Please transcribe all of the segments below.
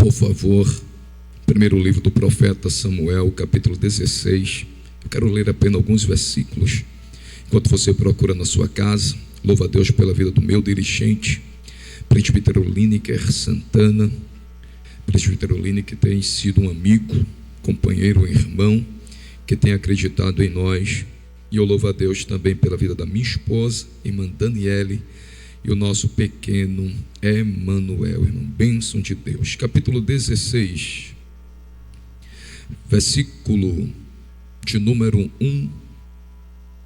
Por favor, primeiro livro do profeta Samuel, capítulo 16. Eu quero ler apenas alguns versículos. Enquanto você procura na sua casa, louva a Deus pela vida do meu dirigente, presbítero Lineker Santana. Presbítero Lineker tem sido um amigo, companheiro, irmão, que tem acreditado em nós. E eu louvo a Deus também pela vida da minha esposa, irmã Daniele, e o nosso pequeno Emanuel, irmão. Bênção de Deus. Capítulo 16, versículo de número 1,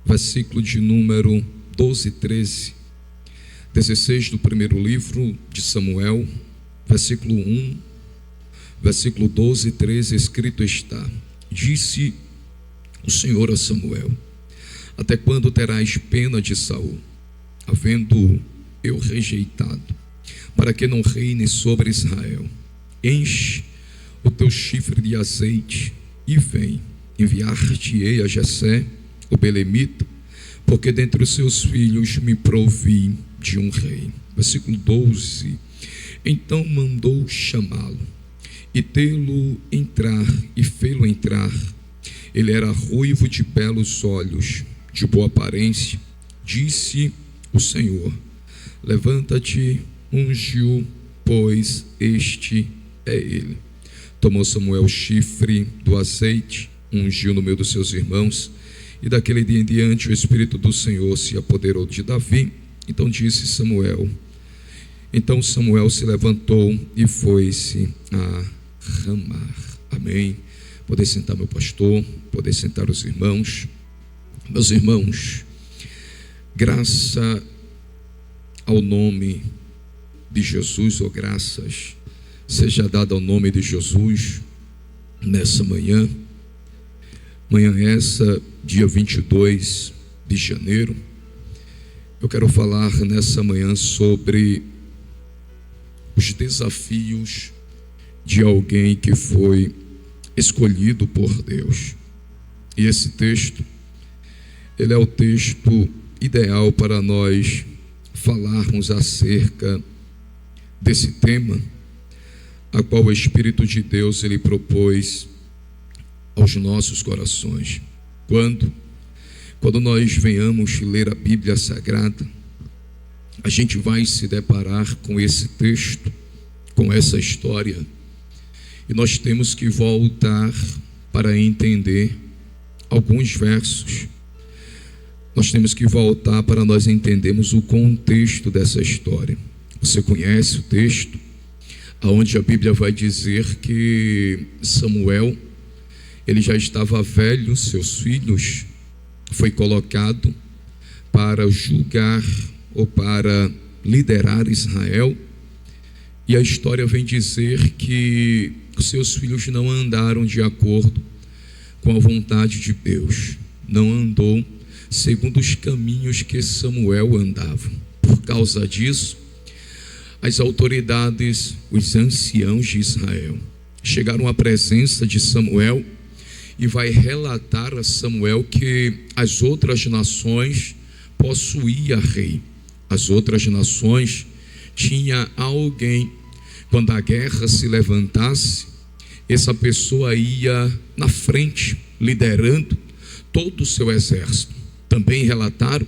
versículo de número 12 e 13. 16 do primeiro livro de Samuel, versículo 1, versículo 12 e 13, escrito está: Disse o Senhor a Samuel: Até quando terás pena de Saul, havendo eu rejeitado, para que não reine sobre Israel? Enche o teu chifre de azeite e vem, enviar-te-ei a Jessé, o belemita, porque dentre os seus filhos me provi de um rei. Versículo 12: Então mandou chamá-lo e tê-lo entrar, e fê-lo entrar. Ele era ruivo, de belos olhos, de boa aparência. Disse o Senhor: Levanta-te, unge-o, pois este é ele. Tomou Samuel o chifre do azeite, ungiu no meio dos seus irmãos, e daquele dia em diante o Espírito do Senhor se apoderou de Davi. Então Samuel se levantou e foi-se a Ramá. Amém. Poder sentar, meu pastor, poder sentar os irmãos. Meus irmãos, graça ao nome de Jesus, ou graças seja dada ao nome de Jesus nessa manhã essa, dia 22 de janeiro. Eu quero falar nessa manhã sobre os desafios de alguém que foi escolhido por Deus. E esse texto, ele é o texto ideal para nós falarmos acerca desse tema, a qual o Espírito de Deus ele propôs aos nossos corações. Quando nós venhamos ler a Bíblia Sagrada, a gente vai se deparar com esse texto, com essa história, e nós temos que voltar para entender alguns versos. Nós temos que voltar para nós entendermos o contexto dessa história. Você conhece o texto, onde a Bíblia vai dizer que Samuel, ele já estava velho, seus filhos, foi colocado para julgar ou para liderar Israel, e a história vem dizer que os seus filhos não andaram de acordo com a vontade de Deus, não andou segundo os caminhos que Samuel andava. Por causa disso, as autoridades, os anciãos de Israel, chegaram à presença de Samuel e vai relatar a Samuel que as outras nações possuíam rei. As outras nações tinha alguém, quando a guerra se levantasse, essa pessoa ia na frente, liderando todo o seu exército. Também relataram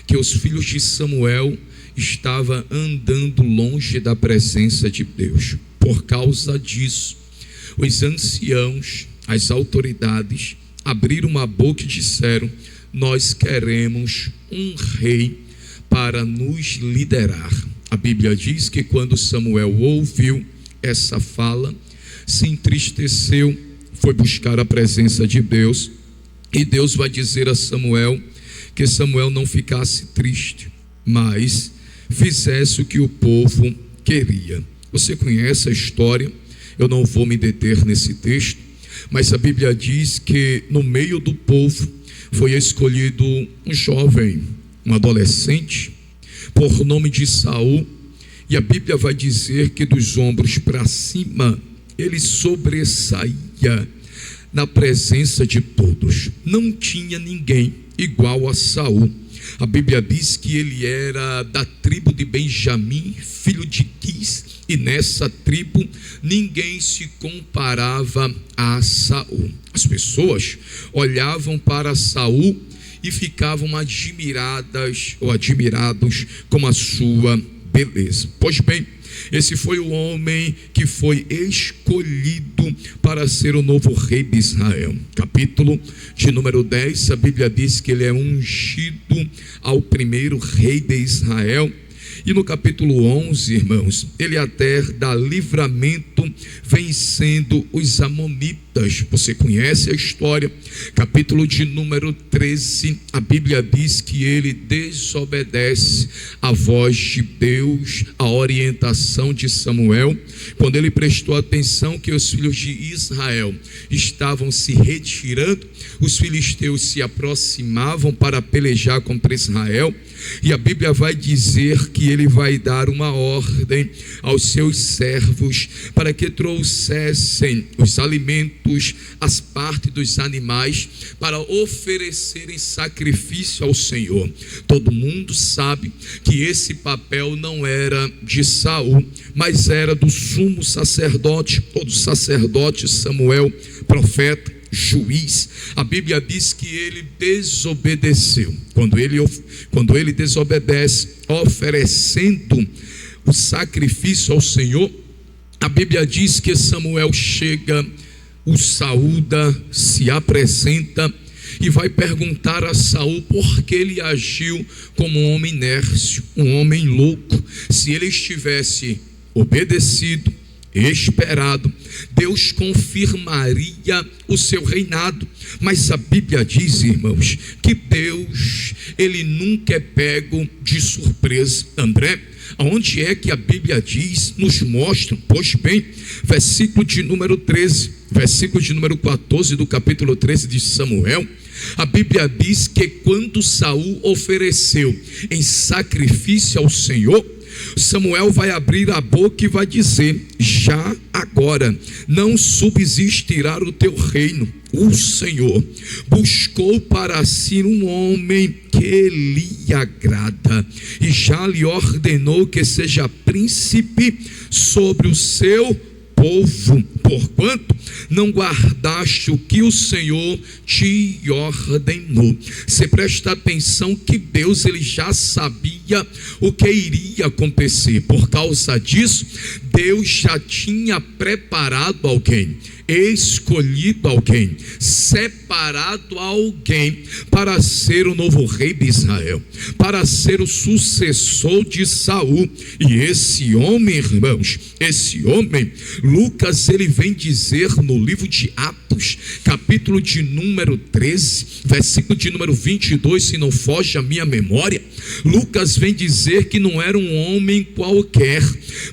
que os filhos de Samuel estavam andando longe da presença de Deus. Por causa disso, os anciãos, as autoridades, abriram a boca e disseram: nós queremos um rei para nos liderar. A Bíblia diz que quando Samuel ouviu essa fala, se entristeceu, foi buscar a presença de Deus, e Deus vai dizer a Samuel que Samuel não ficasse triste, mas fizesse o que o povo queria. Você conhece a história, eu não vou me deter nesse texto, mas a Bíblia diz que no meio do povo foi escolhido um jovem, um adolescente, por nome de Saul, e a Bíblia vai dizer que dos ombros para cima ele sobressaía na presença de todos. Não tinha ninguém igual a Saul. A Bíblia diz que ele era da tribo de Benjamim, filho de Quis, e nessa tribo ninguém se comparava a Saul. As pessoas olhavam para Saul e ficavam admirados com a sua beleza. Pois bem, esse foi o homem que foi escolhido para ser o novo rei de Israel. Capítulo de número 10, a Bíblia diz que ele é ungido ao primeiro rei de Israel. E no capítulo 11, irmãos, ele até dá livramento vencendo os amonitas. Você conhece a história. Capítulo de número 13, a Bíblia diz que ele desobedece a voz de Deus, a orientação de Samuel, quando ele prestou atenção que os filhos de Israel estavam se retirando, os filisteus se aproximavam para pelejar contra Israel. E a Bíblia vai dizer que ele vai dar uma ordem aos seus servos para que trouxessem os alimentos, as partes dos animais, para oferecerem sacrifício ao Senhor. Todo mundo sabe que esse papel não era de Saul, mas era do sumo sacerdote, ou do sacerdote Samuel, profeta, juiz. A Bíblia diz que ele desobedeceu. Quando ele desobedece, oferecendo o sacrifício ao Senhor, a Bíblia diz que Samuel chega, o saúda, se apresenta e vai perguntar a Saul por que ele agiu como um homem inércio, um homem louco. Se ele estivesse obedecido, esperado, Deus confirmaria o seu reinado. Mas a Bíblia diz, irmãos, que Deus, ele nunca é pego de surpresa. André, aonde é que a Bíblia diz, nos mostra? Pois bem, versículo de número 13, versículo de número 14 do capítulo 13 de Samuel, a Bíblia diz que quando Saul ofereceu em sacrifício ao Senhor, Samuel vai abrir a boca e vai dizer: já agora não subsistirá o teu reino. O Senhor buscou para si um homem que lhe agrada e já lhe ordenou que seja príncipe sobre o seu povo, porquanto não guardaste o que o Senhor te ordenou. Você presta atenção que Deus, ele já sabia o que iria acontecer. Por causa disso, Deus já tinha preparado alguém, escolhido alguém, separado alguém para ser o novo rei de Israel, para ser o sucessor de Saul. E esse homem, irmãos, esse homem, Lucas, ele vem dizer no livro de Atos, capítulo de número 13, versículo de número 22, se não foge a minha memória, Lucas vem dizer que não era um homem qualquer,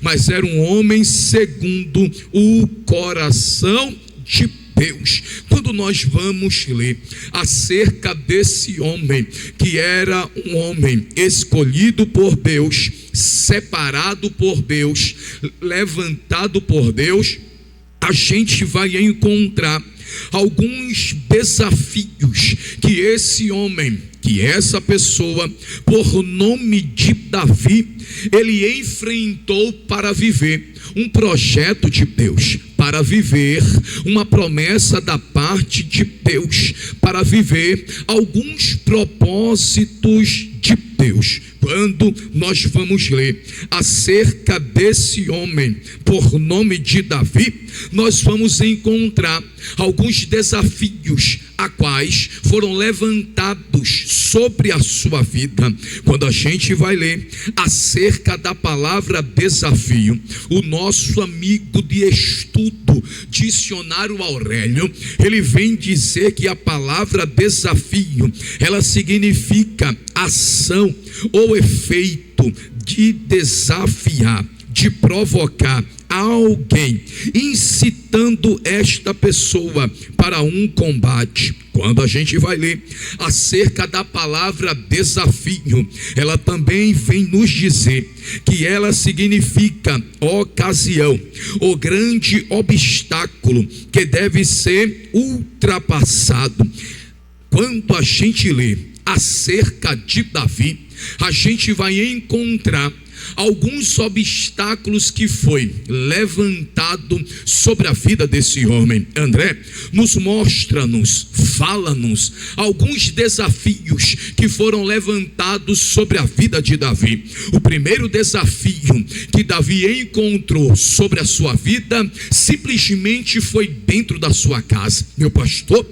mas era um homem segundo o coração de Deus. Quando nós vamos ler acerca desse homem, que era um homem escolhido por Deus, separado por Deus, levantado por Deus, a gente vai encontrar alguns desafios que esse homem, que essa pessoa, por nome de Davi, ele enfrentou para viver um projeto de Deus, para viver uma promessa da parte de Deus, para viver alguns propósitos de Deus. Quando nós vamos ler acerca desse homem, por nome de Davi, nós vamos encontrar alguns desafios a quais foram levantados sobre a sua vida. Quando a gente vai ler acerca da palavra desafio, o nosso amigo de estudo, Dicionário Aurélio, ele vem dizer que a palavra desafio, ela significa ação ou efeito de desafiar, de provocar alguém, incitando esta pessoa para um combate. Quando a gente vai ler acerca da palavra desafio, ela também vem nos dizer que ela significa ocasião, o grande obstáculo que deve ser ultrapassado. Quando a gente lê acerca de Davi, a gente vai encontrar alguns obstáculos que foi levantado sobre a vida desse homem. André nos mostra-nos, fala-nos alguns desafios que foram levantados sobre a vida de Davi. O primeiro desafio que Davi encontrou sobre a sua vida simplesmente foi dentro da sua casa. Meu pastor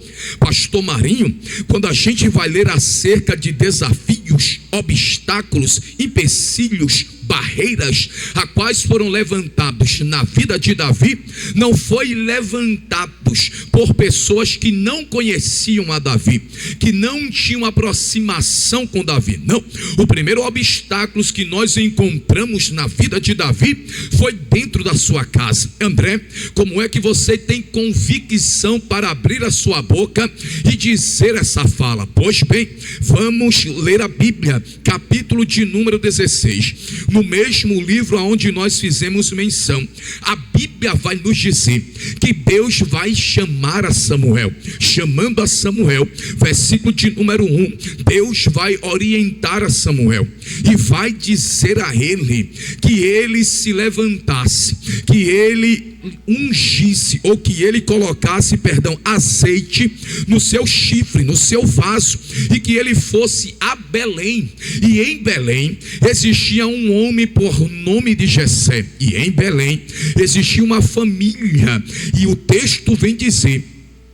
Marinho, quando a gente vai ler acerca de desafios, obstáculos, empecilhos, barreiras, a quais foram levantados na vida de Davi, não foi levantados por pessoas que não conheciam a Davi, que não tinham aproximação com Davi. Não, o primeiro obstáculo que nós encontramos na vida de Davi foi dentro da sua casa. André, como é que você tem convicção para abrir a sua boca e dizer essa fala? Pois bem, vamos ler a Bíblia, capítulo de número 16, no mesmo livro aonde nós fizemos menção. A Bíblia vai nos dizer que Deus vai chamar a Samuel. Chamando a Samuel, versículo de número 1, Deus vai orientar a Samuel e vai dizer a ele que ele se levantasse, que ele ungisse, ou que ele colocasse, azeite no seu chifre, no seu vaso, e que ele fosse a Belém. E em Belém existia um homem por nome de Jessé, e em Belém existia uma família, e o texto vem dizer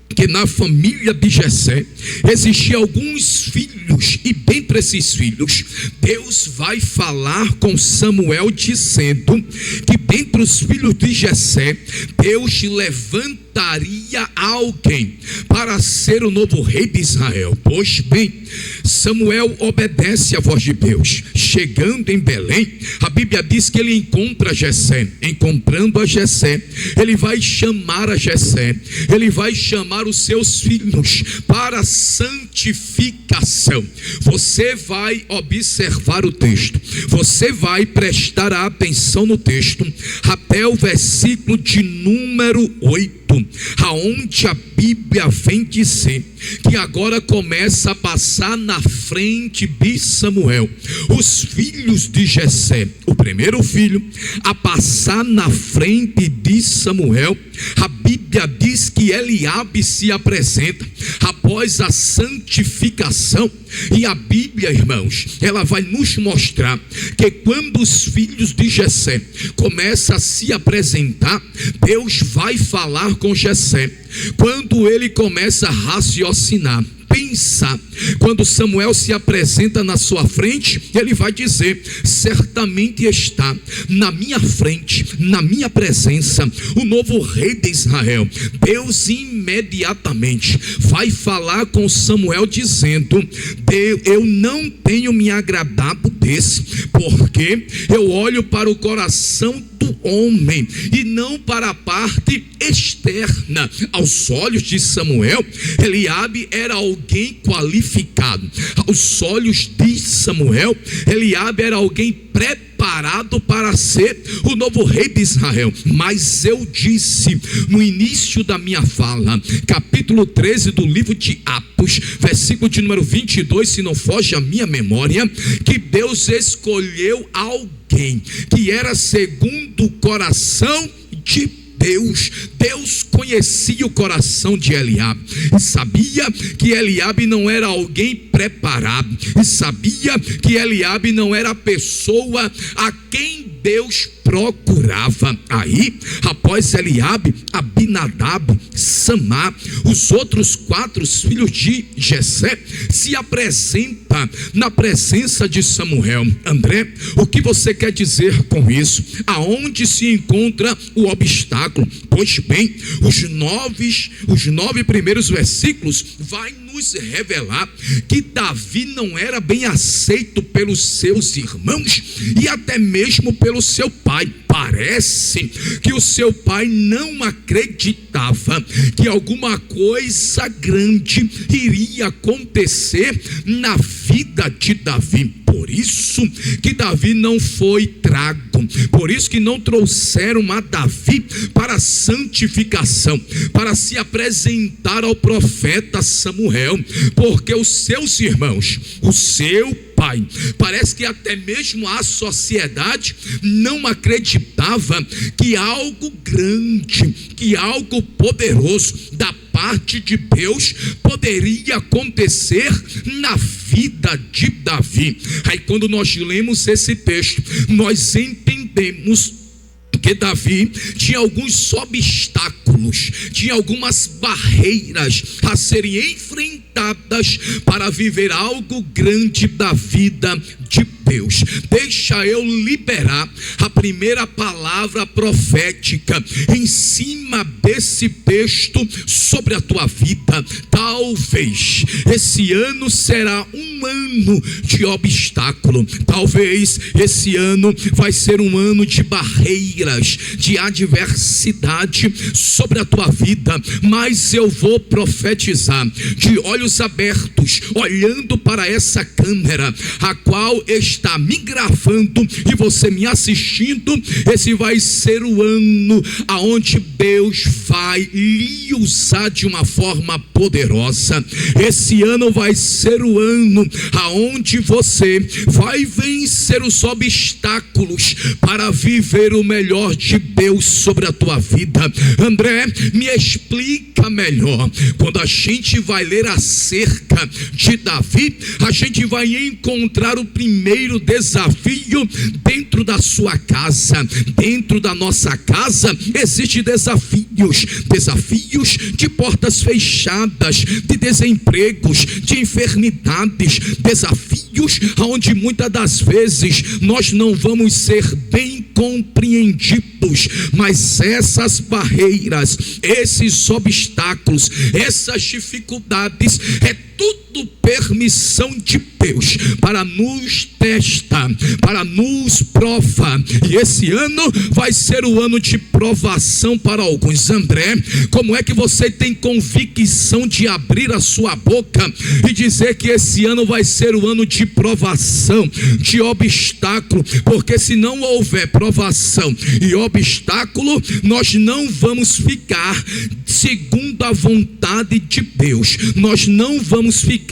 que na família de Jessé existiam alguns filhos, e dentre esses filhos Deus vai falar com Samuel dizendo que dentre os filhos de Jessé Deus levantaria alguém para ser o novo rei de Israel. Pois bem, Samuel obedece à voz de Deus. Chegando em Belém, a Bíblia diz que ele encontra Jessé. Encontrando a Jessé, ele vai chamar a Jessé, ele vai chamar os seus filhos para santificação. Você vai observar o texto, você vai prestar atenção no texto até o versículo de número 8, aonde a Bíblia vem dizer que agora começa a passar na frente de Samuel os filhos de Jessé. O primeiro filho a passar na frente de Samuel, a Bíblia diz que Eliabe se apresenta após a santificação. E a Bíblia, irmãos, ela vai nos mostrar que quando os filhos de Jessé começam a se apresentar, Deus vai falar com Jessé. Quando ele começa a raciocinar, pensar, quando Samuel se apresenta na sua frente, ele vai dizer: certamente está na minha frente, na minha presença, o novo rei de Israel. Deus imediatamente vai falar com Samuel dizendo: eu não tenho me agradado desse, porque eu olho para o coração do homem e não para a parte externa. Aos olhos de Samuel, Eliabe era alguém qualificado. Aos olhos de Samuel, Eliabe era alguém preparado para ser o novo rei de Israel. Mas eu disse no início da minha fala, capítulo 13 do livro de Atos, versículo de número 22, se não foge a minha memória, que Deus escolheu alguém que era segundo o coração de Deus. Deus conhecia o coração de Eliabe e sabia que Eliabe não era alguém preparado, e sabia que Eliabe não era a pessoa a quem Deus procurava. Aí, após Eliabe, Abinadab, Samar, os outros 4 filhos de Jessé se apresenta na presença de Samuel. André, o que você quer dizer com isso? Aonde se encontra o obstáculo? Pois bem, os 9 primeiros versículos vai nos revelar que Davi não era bem aceito pelos seus irmãos e até mesmo pelo seu pai. Parece que o seu pai não acreditava que alguma coisa grande iria acontecer na vida de Davi. Por isso que Davi não foi trago, por isso que não trouxeram a Davi para a santificação, para se apresentar ao profeta Samuel, porque os seus irmãos, o seu pai pai. Parece que até mesmo a sociedade não acreditava que algo grande, que algo poderoso da parte de Deus poderia acontecer na vida de Davi. Aí quando nós lemos esse texto, nós entendemos que Davi tinha alguns obstáculos, tinha algumas barreiras a serem enfrentadas para viver algo grande da vida de Deus. Deixa eu liberar a primeira palavra profética em cima desse texto sobre a tua vida. Talvez esse ano será um ano de obstáculo, talvez esse ano vai ser um ano de barreiras, de adversidade sobre a tua vida, mas eu vou profetizar de olhos abertos, olhando para essa câmera, a qual está me gravando e você me assistindo. Esse vai ser o ano aonde Deus vai lhe usar de uma forma poderosa. Esse ano vai ser o ano aonde você vai vencer os obstáculos para viver o melhor de Deus sobre a tua vida. André, me explica melhor. Quando a gente vai ler acerca de Davi, a gente vai encontrar o primeiro desafio dentro da sua casa. Dentro da nossa casa existem desafios de portas fechadas, de desempregos, de enfermidades, desafios onde muitas das vezes nós não vamos ser bem compreendidos, mas essas barreiras, esses obstáculos, essas dificuldades, é tudo permissão de Deus para nos testar, para nos provar. E esse ano vai ser o ano de provação para alguns. André, como é que você tem convicção de abrir a sua boca e dizer que esse ano vai ser o ano de provação, de obstáculo? Porque se não houver provação e obstáculo, nós não vamos ficar segundo a vontade de Deus. Nós não vamos ficar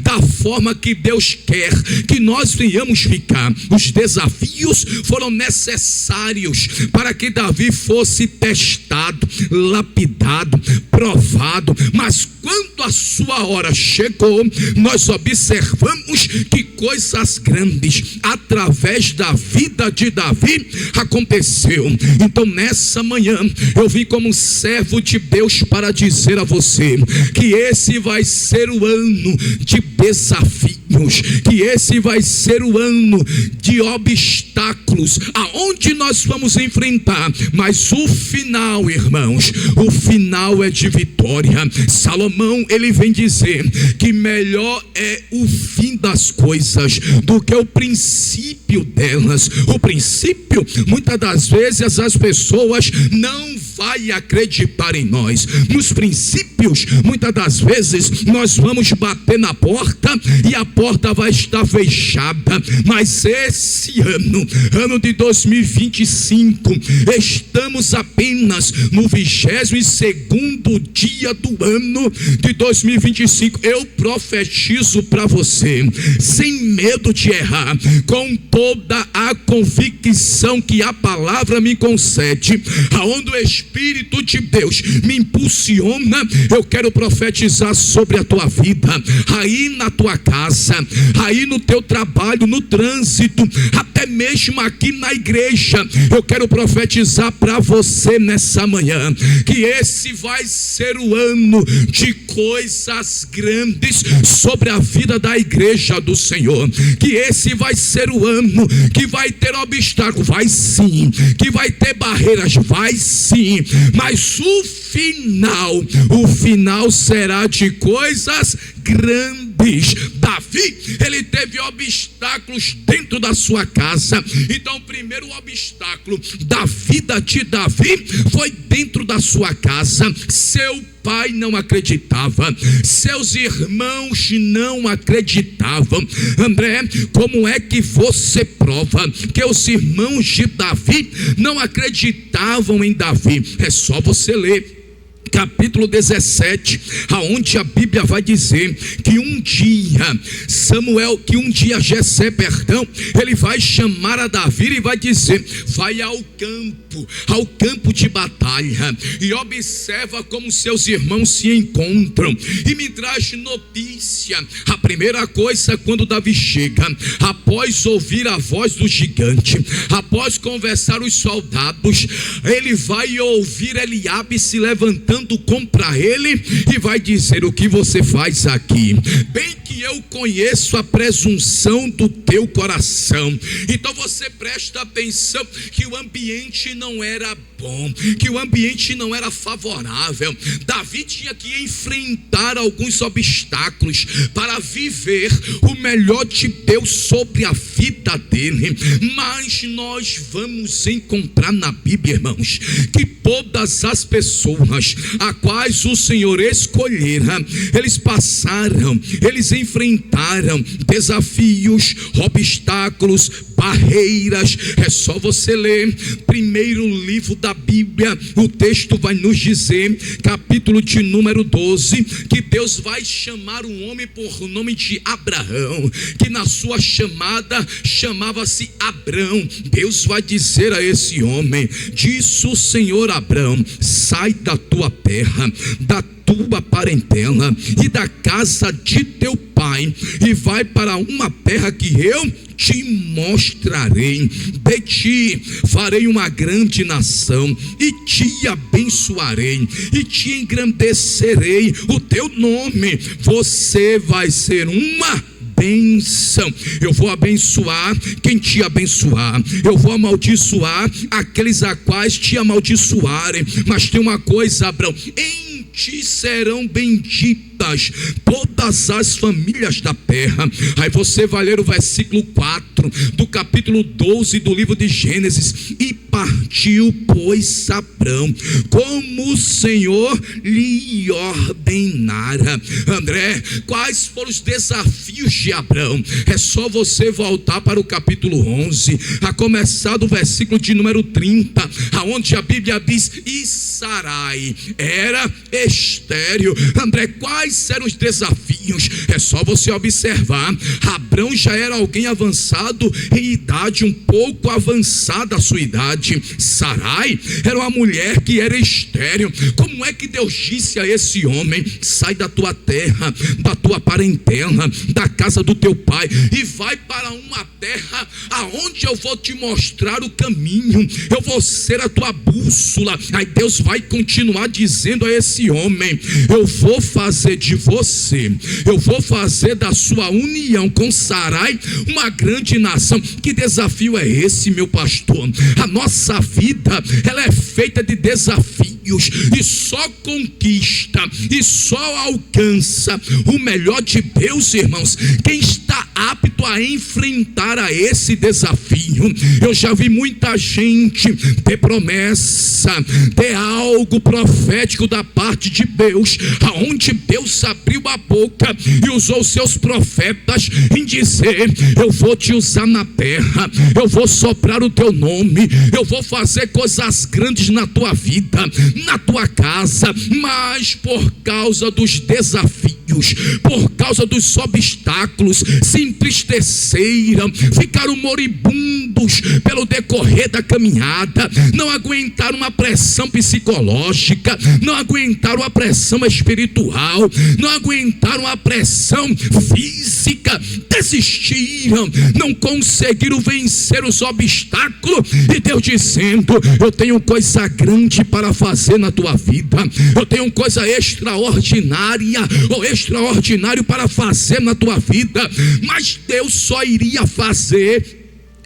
da forma que Deus quer que nós venhamos ficar. Os desafios foram necessários para que Davi fosse testado, lapidado, provado, mas quando a sua hora chegou, nós observamos que coisas grandes através da vida de Davi aconteceu. Então nessa manhã eu vim como servo de Deus para dizer a você que esse vai ser o ano de desafios, que esse vai ser o ano de obstáculos, aonde nós vamos enfrentar, mas o final, irmãos, o final é de vitória. Salomão, ele vem dizer que melhor é o fim das coisas do que o princípio delas. O princípio, muitas das vezes as pessoas não vai acreditar em nós. Nos princípios, muitas das vezes nós vamos bater na porta e a porta vai estar fechada. Mas esse ano de 2025, estamos apenas no 22º dia do ano de 2025. Eu profetizo para você, sem medo de errar, com toda a convicção que a palavra me concede, aonde o Espírito de Deus me impulsiona, eu quero profetizar sobre a tua vida, aí na tua casa, aí no teu trabalho, no trânsito, até mesmo aqui na igreja. Eu quero profetizar para você nessa manhã que esse vai ser o ano de coisas grandes sobre a vida da igreja do Senhor. Que esse vai ser o ano que vai ter obstáculo, vai sim. Que vai ter barreiras, vai sim. Mas o final será de coisas grandes. Davi, ele teve obstáculos dentro da sua casa. Então o primeiro obstáculo da vida de Davi foi dentro da sua casa. Seu pai não acreditava, seus irmãos não acreditavam. André, como é que você prova que os irmãos de Davi não acreditavam em Davi? É só você ler capítulo 17, aonde a Bíblia vai dizer que um dia Jessé, ele vai chamar a Davi e vai dizer: vai ao campo de batalha e observa como seus irmãos se encontram e me traz notícia. A primeira coisa, quando Davi chega, após ouvir a voz do gigante, após conversar os soldados, ele vai ouvir Eliabe se levantando contra ele e vai dizer: o que você faz aqui? Bem que eu conheço a presunção do teu coração. Então você presta atenção que o ambiente não era bom, que o ambiente não era favorável. Davi tinha que enfrentar alguns obstáculos para viver o melhor de Deus sobre a vida dele. Mas nós vamos encontrar na Bíblia, irmãos, que todas as pessoas a quais o Senhor escolhera, eles enfrentaram desafios, obstáculos, barreiras. É só você ler primeiro livro da Bíblia, o texto vai nos dizer, capítulo de número 12, que Deus vai chamar um homem por nome de Abraão, que na sua chamada chamava-se Abrão. Deus vai dizer a esse homem: disse o Senhor a Abrão, sai da tua terra, da tua parentela e da casa de teu pai, e vai para uma terra que eu te mostrarei. De ti farei uma grande nação e te abençoarei e te engrandecerei o teu nome. Você vai ser uma bênção. Eu vou abençoar quem te abençoar, eu vou amaldiçoar aqueles a quais te amaldiçoarem. Mas tem uma coisa, Abraão: em ti serão benditas todas as famílias da terra. Aí você vai ler o versículo 4 do capítulo 12 do livro de Gênesis: e partiu, pois, Abrão como o Senhor lhe ordenara. André, quais foram os desafios de Abrão? É só você voltar para o capítulo 11, a começar do versículo de número 30, aonde a Bíblia diz: e Sarai era estéril. André, quais eram os desafios? É só você observar. Abrão já era alguém avançado em idade, um pouco avançada a sua idade. Sarai era uma mulher que era estéril. Como é que Deus disse a esse homem: sai da tua terra, da tua parentela, da casa do teu pai, e vai para uma terra aonde eu vou te mostrar o caminho, eu vou ser a tua bússola. Aí Deus vai continuar dizendo a esse homem: eu vou fazer de você, eu vou fazer da sua união com Sarai uma grande nação. Que desafio é esse, meu pastor? A nossa vida, ela é feita de desafios, e só conquista e só alcança o melhor de Deus, irmãos, quem está apto a enfrentar a esse desafio. Eu já vi muita gente ter promessa, ter algo profético da parte de Deus, aonde Deus abriu a boca e usou seus profetas em dizer: eu vou te usar na terra, eu vou soprar o teu nome, eu vou fazer coisas grandes na tua vida, na tua casa. Mas por causa dos desafios, por causa dos obstáculos, se entristeceram, ficaram moribundos pelo decorrer da caminhada, não aguentaram uma pressão psicológica, não aguentaram a pressão espiritual, não aguentaram a pressão física, desistiram, não conseguiram vencer os obstáculos. E Deus dizendo: eu tenho coisa grande para fazer na tua vida, eu tenho coisa extraordinária ou extraordinário para fazer na tua vida. Mas Deus só iria fazer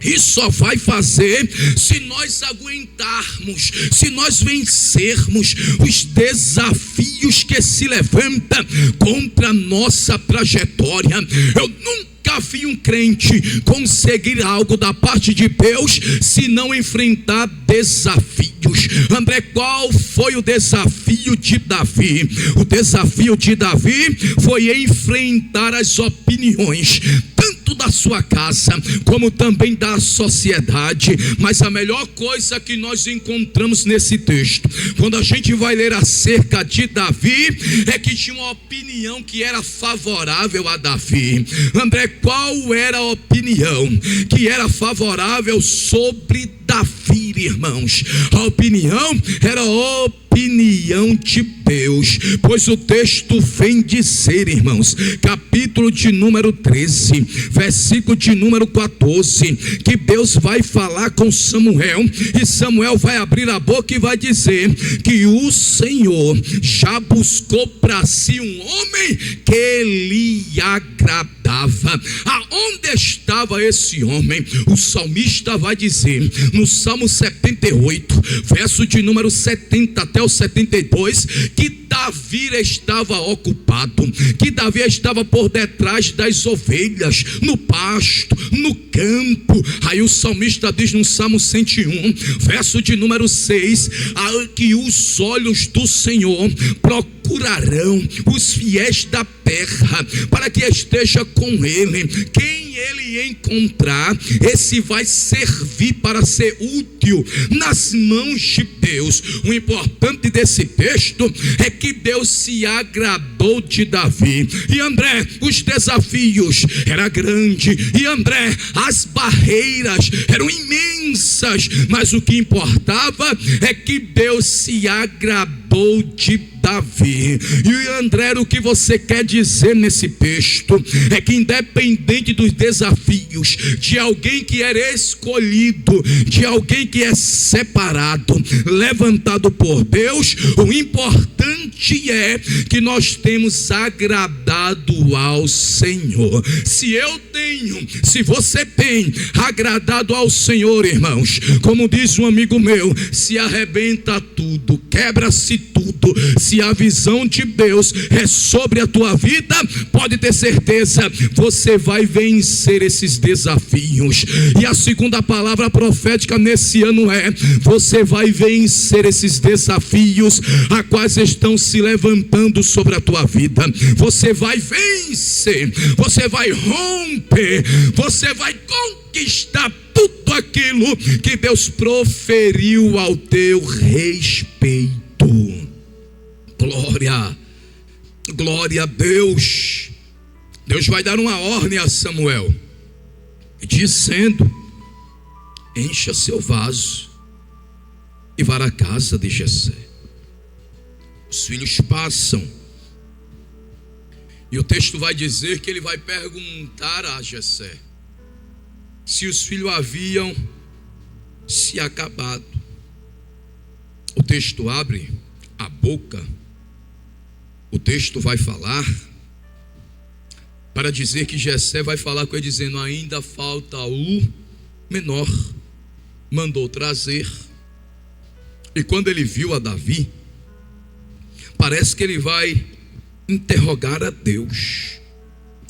e só vai fazer se nós aguentarmos, se nós vencermos os desafios que se levantam contra a nossa trajetória. Eu nunca vi um crente conseguir algo da parte de Deus se não enfrentar desafios. André, qual foi o desafio de Davi? O desafio de Davi foi enfrentar as opiniões, tanto da da sua casa, como também da sociedade. Mas a melhor coisa que nós encontramos nesse texto, quando a gente vai ler acerca de Davi, é que tinha uma opinião que era favorável a Davi. André, qual era a opinião que era favorável sobre Davi, irmãos? A opinião era a opinião de Deus, pois o texto vem dizer, irmãos, capítulo de número 13, versículo de número 14, que Deus vai falar com Samuel, e Samuel vai abrir a boca e vai dizer que o Senhor já buscou para si um homem que lhe agradava. Aonde estava esse homem? O salmista vai dizer no Salmo 78, verso de número 70 até o 72, que Davi estava ocupado, que Davi estava por detrás das ovelhas, no pasto, no campo. Aí o salmista diz no Salmo 101, verso de número 6, que os olhos do Senhor procurarão os fiéis da terra, para que esteja com ele. Quem ele encontrar, esse vai servir para ser útil nas mãos de Deus. O importante desse texto é que Deus se agradou de Davi. E André, os desafios eram grandes, e André, as barreiras eram imensas, mas o que importava é que Deus se agradou de Davi. E André, o que você quer dizer nesse texto é que independente dos desafios, de alguém que era escolhido, de alguém que é separado, levantado por Deus, o importante é que nós temos agradado ao Senhor. Se eu tenho, se você tem agradado ao Senhor, irmãos, como diz um amigo meu, se arrebenta tudo, quebra-se tudo. Se a visão de Deus é sobre a tua vida, pode ter certeza, você vai vencer esses desafios. E a segunda palavra profética nesse ano é: você vai vencer esses desafios a quais estão se levantando sobre a tua vida. Você vai vencer, você vai romper, você vai conquistar tudo aquilo que Deus proferiu ao teu respeito. Glória a Deus. Deus vai dar uma ordem a Samuel, dizendo: encha seu vaso e vá à casa de Jessé. Os filhos passam, e o texto vai dizer que ele vai perguntar a Jessé se os filhos haviam se acabado. O texto abre a boca, o texto vai falar para dizer que Jessé vai falar com ele dizendo: ainda falta o menor. Mandou trazer. E quando ele viu a Davi, parece que ele vai interrogar a Deus.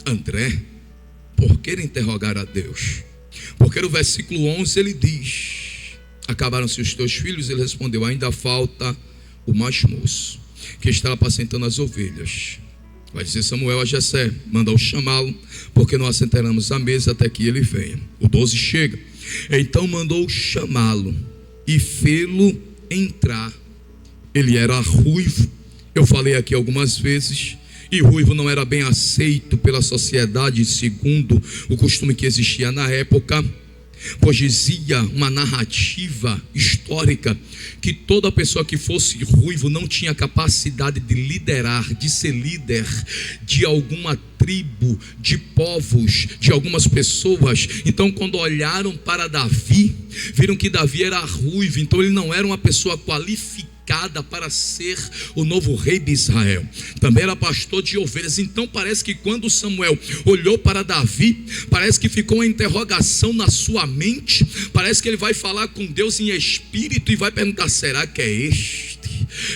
André, por que interrogar a Deus? Porque no versículo 11 ele diz: acabaram-se os teus filhos? Ele respondeu: ainda falta o mais moço, que está apacentando as ovelhas. Vai dizer Samuel a Jessé: manda-o chamá-lo, porque não assentaremos à mesa até que ele venha. O 12 chega. Então mandou chamá-lo e fê-lo entrar. Ele era ruivo. Eu falei aqui algumas vezes, e ruivo não era bem aceito pela sociedade segundo o costume que existia na época, pois dizia uma narrativa histórica que toda pessoa que fosse ruivo não tinha capacidade de liderar, de ser líder de alguma tribo, de povos, de algumas pessoas. Então, quando olharam para Davi, viram que Davi era ruivo, então ele não era uma pessoa qualificada para ser o novo rei de Israel. Também era pastor de ovelhas. Então parece que quando Samuel olhou para Davi, parece que ficou uma interrogação na sua mente. Parece que ele vai falar com Deus em espírito e vai perguntar: será que é este?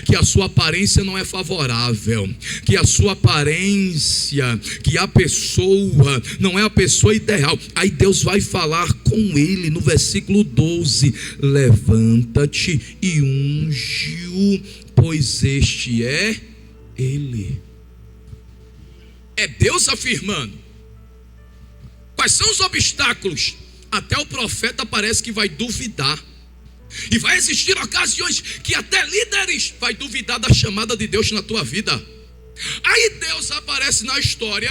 Que a sua aparência não é favorável, que a sua aparência, que a pessoa não é a pessoa ideal. Aí Deus vai falar com ele no versículo 12: levanta-te e unge-o, pois este é ele. É Deus afirmando. Quais são os obstáculos? Até o profeta parece que vai duvidar. E vai existir ocasiões que até líderes vai duvidar da chamada de Deus na tua vida. Aí Deus aparece na história,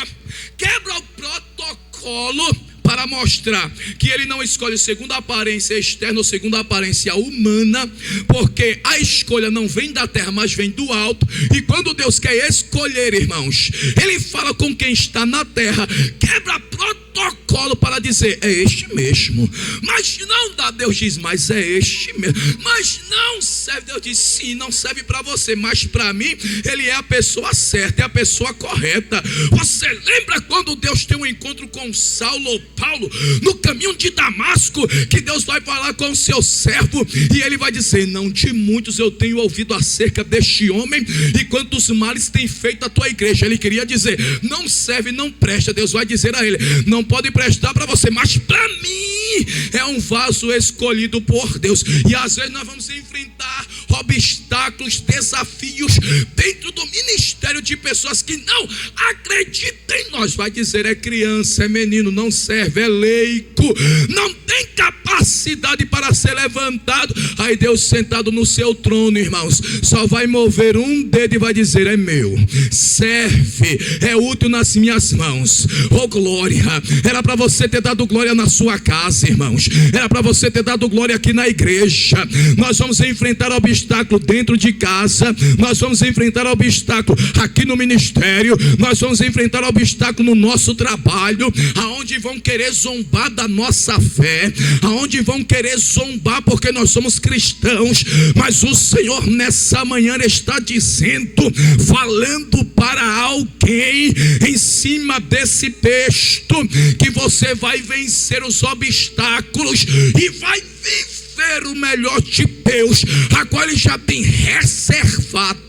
quebra o protocolo para mostrar que Ele não escolhe segundo a aparência externa ou segundo a aparência humana, porque a escolha não vem da terra, mas vem do alto. E quando Deus quer escolher, irmãos, Ele fala com quem está na terra, quebra protocolo para dizer, é este mesmo. Mas não dá, Deus diz, mas é este mesmo. Mas não serve, Deus diz, sim, não serve para você, mas para mim, Ele é a pessoa certa, é a pessoa correta. Você lembra quando Deus tem um encontro com Saulo ou Paulo, no caminho de Damasco, que Deus vai falar com o seu servo, e ele vai dizer, não de muitos eu tenho ouvido acerca deste homem, e quantos males tem feito a tua igreja. Ele queria dizer, não serve, não presta. Deus vai dizer a ele, não pode prestar para você, mas para mim é um vaso escolhido por Deus. E às vezes nós vamos enfrentar obstáculos, desafios dentro do ministério de pessoas que não acreditam em nós. Vai dizer, é criança, é menino, não serve, é leigo, não tem capacidade para ser levantado. Aí Deus sentado no seu trono, irmãos, só vai mover um dedo e vai dizer, é meu, serve, é útil nas minhas mãos. Oh glória, era para você ter dado glória na sua casa, irmãos, era para você ter dado glória aqui na igreja. Nós vamos enfrentar obstáculo dentro de casa, nós vamos enfrentar obstáculo aqui no ministério, nós vamos enfrentar obstáculo no nosso trabalho, aonde vão querer zombar da nossa fé, aonde vão querer zombar porque nós somos cristãos. Mas o Senhor nessa manhã está dizendo, falando para alguém em cima desse texto, que você vai vencer os obstáculos e vai viver o melhor de Deus, a qual Ele já tem reservado,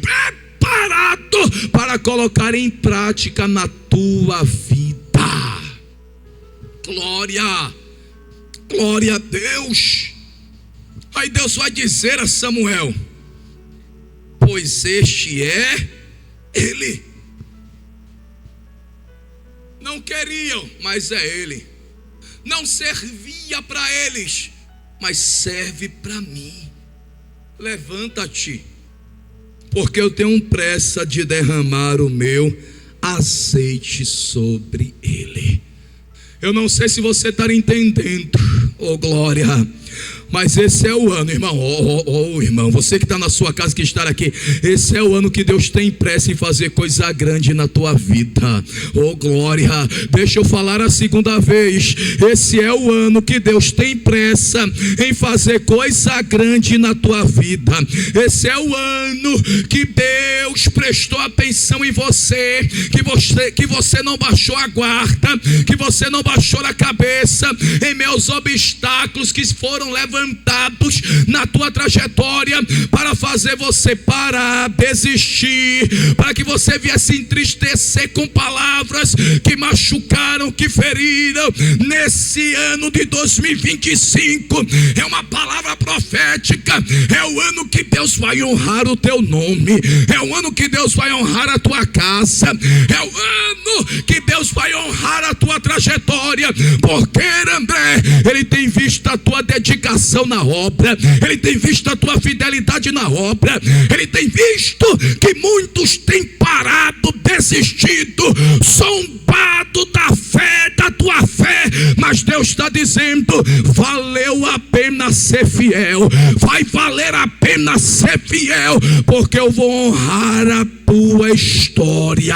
preparado para colocar em prática na tua vida. Glória, glória a Deus. Aí Deus vai dizer a Samuel, pois este é ele. Não queriam, mas é ele. Não servia para eles, mas serve para mim. Levanta-te, porque eu tenho pressa de derramar o meu azeite sobre ele. Eu não sei se você está entendendo, oh glória, mas esse é o ano, irmão, irmão, você que está na sua casa, que está aqui, esse é o ano que Deus tem pressa em fazer coisa grande na tua vida, oh glória. Deixa eu falar a segunda vez, esse é o ano que Deus tem pressa em fazer coisa grande na tua vida. Esse é o ano que Deus prestou atenção em você, que você não baixou a guarda, que você não baixou a cabeça em meus obstáculos que foram levantados na tua trajetória para fazer você parar, desistir, para que você viesse entristecer com palavras que machucaram, que feriram. Nesse ano de 2025 é uma palavra profética, é o ano que Deus vai honrar o teu nome, é o ano que Deus vai honrar a tua casa, é o ano que Deus vai honrar a tua trajetória, porque André, Ele tem visto a tua dedicação na obra, Ele tem visto a tua fidelidade na obra, Ele tem visto que muitos têm parado, desistido, zombado da fé, da tua fé, mas Deus está dizendo, valeu a pena ser fiel, vai valer a pena ser fiel, porque eu vou honrar a tua história.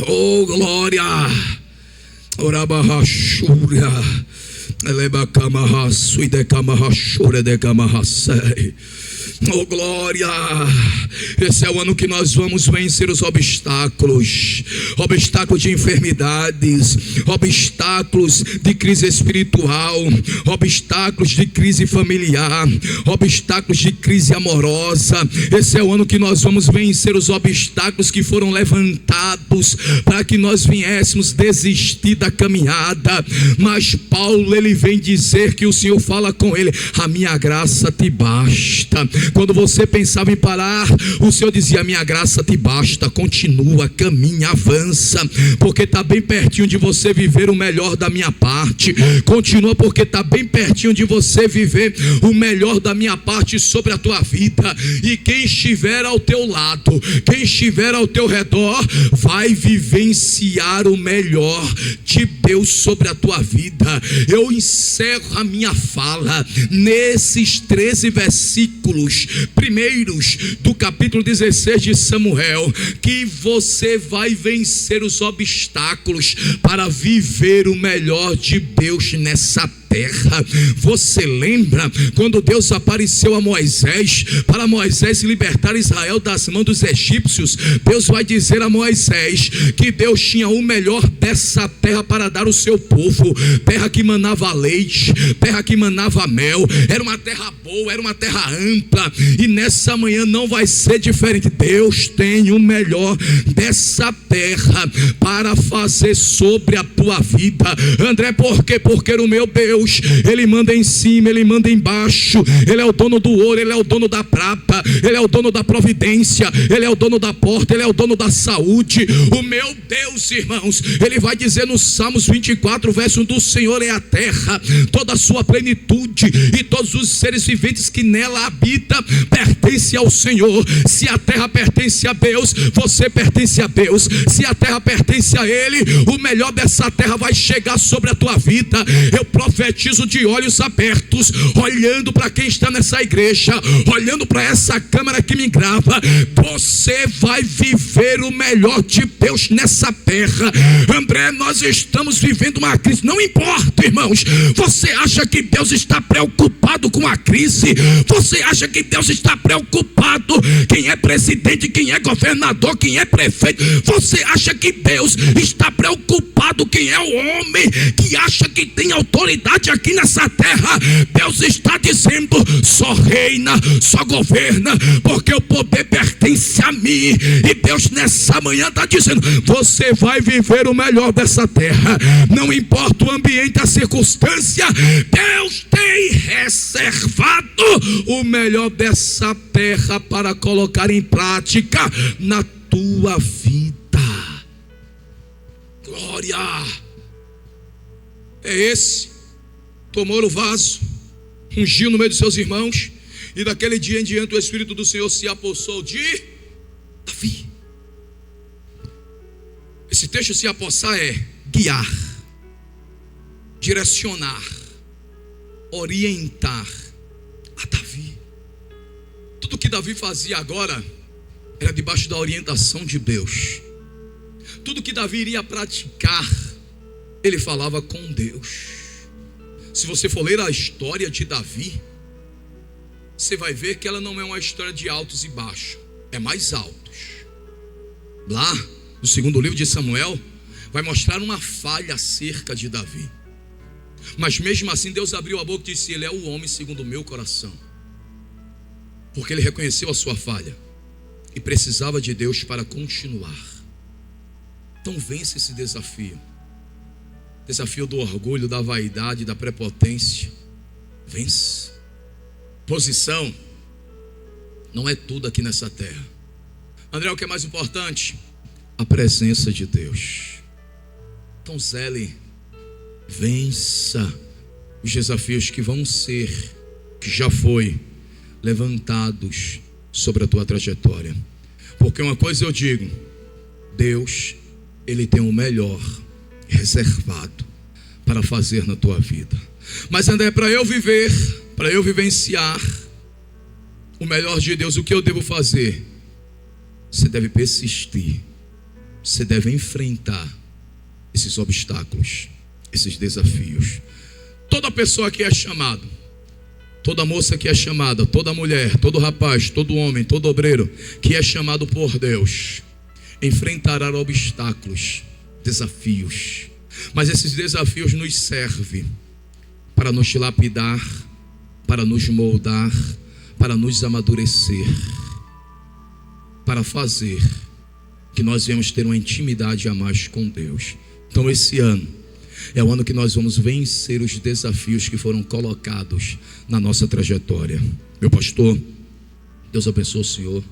Oh glória, Orabahashúria, oh glória. Esse é o ano que nós vamos vencer os obstáculos, obstáculos de enfermidades, obstáculos de crise espiritual, obstáculos de crise familiar, obstáculos de crise amorosa. Esse é o ano que nós vamos vencer os obstáculos que foram levantados para que nós viéssemos desistir da caminhada. Mas Paulo, ele vem dizer que o Senhor fala com ele, a minha graça te basta. Quando você pensava em parar, o Senhor dizia: minha graça te basta, continua, caminha, avança, porque está bem pertinho de você viver o melhor da minha parte. Continua, porque está bem pertinho de você viver o melhor da minha parte sobre a tua vida. E quem estiver ao teu lado, quem estiver ao teu redor, vai vivenciar o melhor de Deus sobre a tua vida. Eu encerro a minha fala nesses 13 versículos primeiros do capítulo 16 de Samuel, que você vai vencer os obstáculos para viver o melhor de Deus nessa terra. Você lembra quando Deus apareceu a Moisés, para Moisés libertar Israel das mãos dos egípcios? Deus vai dizer a Moisés que Deus tinha o melhor dessa terra para dar ao seu povo, terra que manava leite, terra que manava mel, era uma terra boa, era uma terra ampla, e nessa manhã não vai ser diferente. Deus tem o melhor dessa terra para fazer sobre a tua vida. André, por quê? Porque o meu Deus, Ele manda em cima, Ele manda embaixo. Ele é o dono do ouro, Ele é o dono da prata, Ele é o dono da providência, Ele é o dono da porta, Ele é o dono da saúde. O meu Deus, irmãos, Ele vai dizer no Salmos 24, verso 1: do Senhor é a terra, toda a sua plenitude, e todos os seres viventes que nela habitam pertence ao Senhor. Se a terra pertence a Deus, você pertence a Deus. Se a terra pertence a Ele, o melhor dessa terra vai chegar sobre a tua vida. Eu profetizo de olhos abertos, olhando para quem está nessa igreja, olhando para essa câmera que me grava. Você vai viver o melhor de Deus nessa terra. André, nós estamos vivendo uma crise. Não importa, irmãos. Você acha que Deus está preocupado com a crise? Você acha que Deus está preocupado quem é presidente, quem é governador, quem é prefeito? Você acha que Deus está preocupado quem é o homem que acha que tem autoridade aqui nessa terra? Deus está dizendo: só reina, só governa, porque o poder pertence a mim. E Deus nessa manhã está dizendo: você vai viver o melhor dessa terra. Não importa o ambiente, a circunstância, Deus tem reservado o melhor dessa terra para colocar em prática na tua vida. Glória! É esse, tomou o vaso, ungiu no meio dos seus irmãos, e daquele dia em diante o Espírito do Senhor se apossou de Davi. Esse texto, se apossar, é guiar, direcionar, orientar a Davi. Tudo que Davi fazia agora era debaixo da orientação de Deus. Tudo que Davi iria praticar, ele falava com Deus. Se você for ler a história de Davi, você vai ver que ela não é uma história de altos e baixos, é mais altos. Lá no segundo livro de Samuel vai mostrar uma falha acerca de Davi, mas mesmo assim Deus abriu a boca e disse: ele é o homem segundo o meu coração, porque ele reconheceu a sua falha e precisava de Deus para continuar. Então vence esse desafio. Desafio do orgulho, da vaidade, da prepotência. Vence. Posição não é tudo aqui nessa terra. André, o que é mais importante? A presença de Deus. Então zele, vença os desafios que vão ser, que já foi levantados sobre a tua trajetória. Porque uma coisa eu digo: Deus, Ele tem o melhor reservado para fazer na tua vida. Mas André, para eu viver, para eu vivenciar o melhor de Deus, o que eu devo fazer? Você deve persistir, você deve enfrentar esses obstáculos, esses desafios. Toda pessoa que é chamado, toda moça que é chamada, toda mulher, todo rapaz, todo homem, todo obreiro que é chamado por Deus, enfrentará obstáculos, desafios. Mas esses desafios nos servem para nos lapidar, para nos moldar, para nos amadurecer, para fazer que nós venhamos ter uma intimidade a mais com Deus. Então esse ano é o ano que nós vamos vencer os desafios que foram colocados na nossa trajetória. Meu pastor, Deus abençoe o senhor.